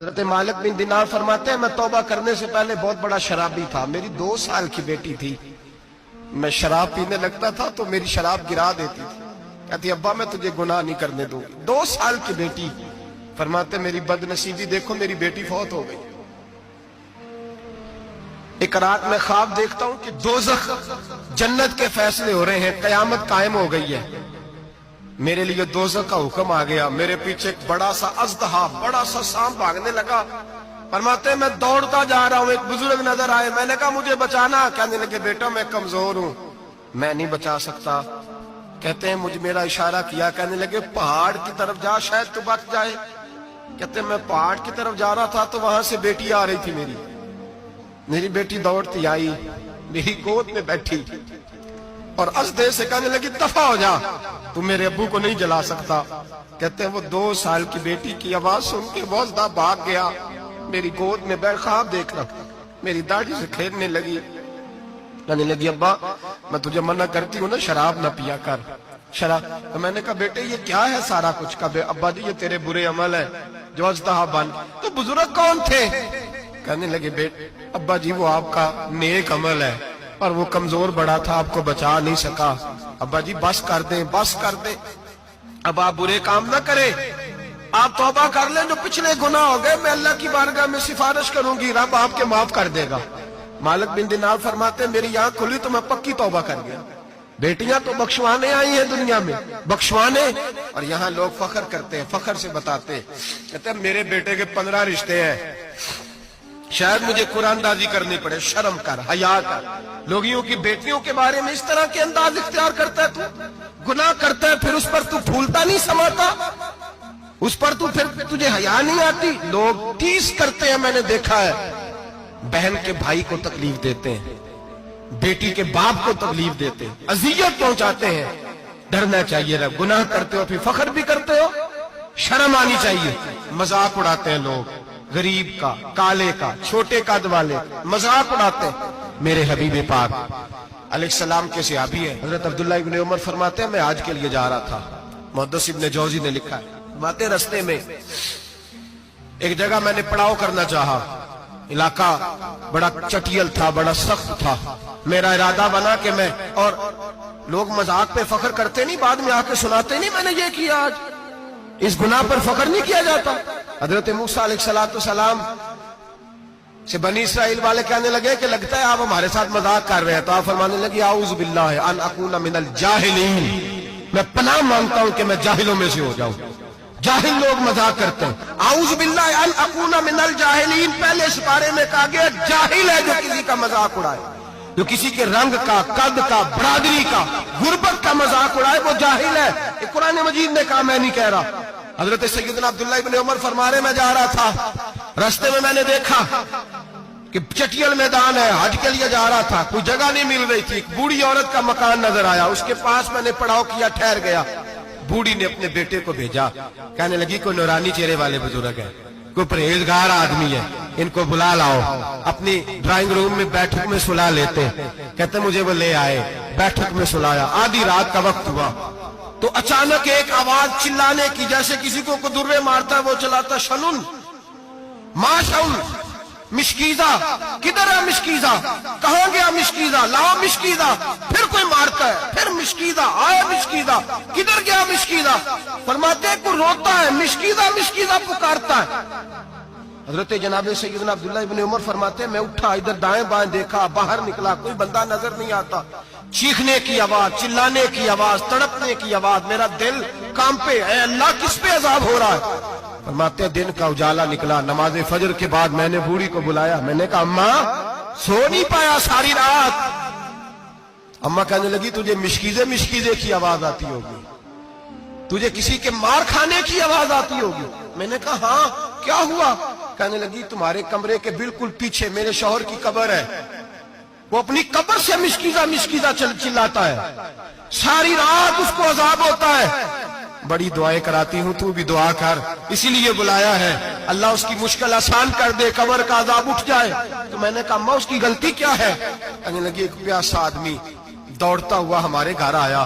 حضرت مالک بن دینار فرماتے ہیں میں توبہ کرنے سے پہلے بہت بڑا شرابی تھا. میری 2 سال کی بیٹی تھی. میں شراب پینے لگتا تھا تو میری شراب گرا دیتی تھی. کہتی ابا میں تجھے گناہ نہیں کرنے دوں گی. 2 سال کی بیٹی. فرماتے میری بد نصیبی دیکھو میری بیٹی فوت ہو گئی. ایک رات میں خواب دیکھتا ہوں کہ دوزخ جنت کے فیصلے ہو رہے ہیں, قیامت قائم ہو گئی ہے. میرے لیے دوزخ کا حکم آ گیا. میرے پیچھے ایک بڑا سا اژدہا, بڑا سا سانپ بھاگنے لگا. فرماتے ہیں میں دوڑتا جا رہا ہوں, ایک بزرگ نظر آئے. میں نے کہا مجھے بچانا. کہنے لگے بیٹا میں کمزور ہوں, میں نہیں بچا سکتا. کہتے ہیں مجھے میرا اشارہ کیا, کہنے لگے پہاڑ کی طرف جا شاید تو بچ جائے. کہتے ہیں میں پہاڑ کی طرف جا رہا تھا تو وہاں سے بیٹی آ رہی تھی. میری بیٹی دوڑتی آئی, میری گود میں بیٹھی اور اژدہے سے کہنے لگی دفع ہو جا, تو میرے ابو کو نہیں جلا سکتا. کہتے ہیں وہ 2 سال کی بیٹی کی آواز سن کے وہ اژدہا بھاگ گیا. میری گود میں بیٹھ خواب دیکھ رہا, میری داڑھی سے کھیلنے لگی. کہنے لگی ابا میں تجھے منع کرتی ہوں نا شراب نہ پیا کر. شراب. تو میں نے کہا بیٹے یہ کیا ہے سارا کچھ. کہا ابا جی یہ تیرے برے عمل ہے جو اژدہا بن. تو بزرگ کون تھے؟ کہنے لگے بیٹے ابا جی وہ آپ کا نیک عمل ہے اور وہ کمزور بڑا تھا, آپ کو بچا نہیں سکا. ابا جی بس کر دیں, بس کر دیں. اب آپ برے کام نہ کریں, آپ توبہ کر لیں. جو پچھلے گناہ ہو گئے میں اللہ کی بارگاہ میں سفارش کروں گی, رب آپ کے معاف کر دے گا. مالک بن دینار فرماتے ہیں میری آنکھ کھلی تو میں پکی توبہ کر گیا. بیٹیاں تو بخشوانے آئی ہیں دنیا میں, بخشوانے. اور یہاں لوگ فخر کرتے ہیں, فخر سے بتاتے ہیں, کہتے ہیں میرے بیٹے کے 15 رشتے ہیں, شاید مجھے قرآن اندازی کرنی پڑے. شرم کر, حیا کر. لوگیوں کی بیٹیوں کے بارے میں اس طرح کے انداز اختیار کرتا ہے. تو گناہ کرتا ہے پھر اس پر تو پھولتا نہیں سماتا, اس پر تو پھر تجھے حیا نہیں آتی. لوگ ٹیس کرتے ہیں, میں نے دیکھا ہے. بہن کے بھائی کو تکلیف دیتے ہیں, بیٹی کے باپ کو تکلیف دیتے ہیں, اذیت پہنچاتے ہیں. ڈرنا چاہیے رب. گناہ کرتے ہو پھر فخر بھی کرتے ہو, شرم آنی چاہیے. مذاق اڑاتے ہیں لوگ, غریب کا, کالے کا, چھوٹے قد والے مذاق اڑاتے ہیں. میرے حبیب پاک علیہ السلام کے صحابی ہیں حضرت عبداللہ ابن عمر فرماتے ہیں میں حج کے لیے جا رہا تھا. محدث ابن جوزی نے لکھا ہے باتیں رستے میں ایک جگہ میں نے پڑاؤ کرنا چاہا. علاقہ بڑا چٹیل تھا, بڑا سخت تھا. میرا ارادہ بنا کہ میں, اور لوگ مذاق پہ فخر کرتے نہیں, بعد میں آ کے سناتے نہیں میں نے یہ کیا. آج اس گناہ پر فخر نہیں کیا جاتا. حضرت موسیٰ علیہ السلام سے بنی اسرائیل والے کہنے لگے کہ لگتا ہے آپ ہمارے ساتھ مذاق کر رہے ہیں. تو آپ فرمانے لگے اعوذ باللہ ان اکون من الجاہلین, میں پناہ مانگتا ہوں کہ میں جاہلوں میں سے ہو جاؤں. جاہل لوگ مذاق کرتے ہیں. اعوذ باللہ ان اکون من الجاہلین, پہلے سپارے میں کہا گیا جاہل ہے جو کسی کا مذاق اڑائے, جو کسی کے رنگ کا, قد کا, برادری کا, غربت کا مذاق اڑائے وہ جاہل ہے. یہ قرآن مجید نے کہا, میں نہیں کہہ رہا. حضرت سیدنا عبداللہ ابن عمر فرما رہے میں جا رہا تھا, رستے میں نے دیکھا کہ چٹیل میدان ہے, حج کے لیے جا رہا تھا, کوئی جگہ نہیں مل رہی تھی. ایک بوڑھی عورت کا مکان نظر آیا, اس کے پاس میں نے پڑاؤ کیا, ٹھہر گیا. بوڑھی نے اپنے بیٹے کو بھیجا, کہنے لگی کوئی نورانی چہرے والے بزرگ ہے, کوئی پرہیزگار آدمی ہے, ان کو بلا لاؤ. اپنی ڈرائنگ روم میں بیٹھک میں سلا لیتے. کہتے مجھے وہ لے آئے, بیٹھک میں سلایا. آدھی رات کا وقت ہوا تو اچانک ایک آواز چلانے کی, جیسے کسی کو درے مارتا ہے وہ چلاتا, شنن ما شن مشکیزہ, کدھر ہے مشکیزہ, کہاں گیا مشکیزہ, لاؤ مشکیزہ. پھر کوئی مارتا ہے, پھر مشکیزہ, آیا مشکیزہ, کدھر گیا مشکیزہ. فرماتے ہیں کوئی روتا ہے, مشکیزہ مشکیزہ پکارتا ہے. حضرت جناب سیدنا عبداللہ ابن عمر فرماتے ہیں میں اٹھا, ادھر دائیں بائیں دیکھا, باہر نکلا, کوئی بندہ نظر نہیں آتا. چیخنے کی آواز, چلانے کی آواز, تڑپنے کی آواز. میرا دل کانپے, اے اللہ کس پہ عذاب ہو رہا ہے. فرماتے ہیں دن کا اجالا نکلا, نماز فجر کے بعد میں نے بوڑھی کو بلایا. میں نے کہا اماں سو نہیں پایا ساری رات. اماں کہنے لگی تجھے مشکیزے کی آواز آتی ہوگی, تجھے کسی کے مار کھانے کی آواز آتی ہوگی. میں نے کہا ہاں کیا ہوا. کہنے لگی تمہارے کمرے کے بالکل پیچھے میرے شوہر کی قبر ہے, وہ اپنی قبر سے مشکیزہ چلاتا ہے, ساری رات اس کو عذاب ہوتا ہے. بڑی دعائیں کراتی ہوں, تو بھی دعا کر, اسی لیے بلایا ہے, اللہ اس کی مشکل آسان کر دے, قبر کا عذاب اٹھ جائے. تو میں نے کہا اماں اس کی غلطی کیا ہے. کہنے لگی ایک پیاسا آدمی دوڑتا ہوا ہمارے گھر آیا,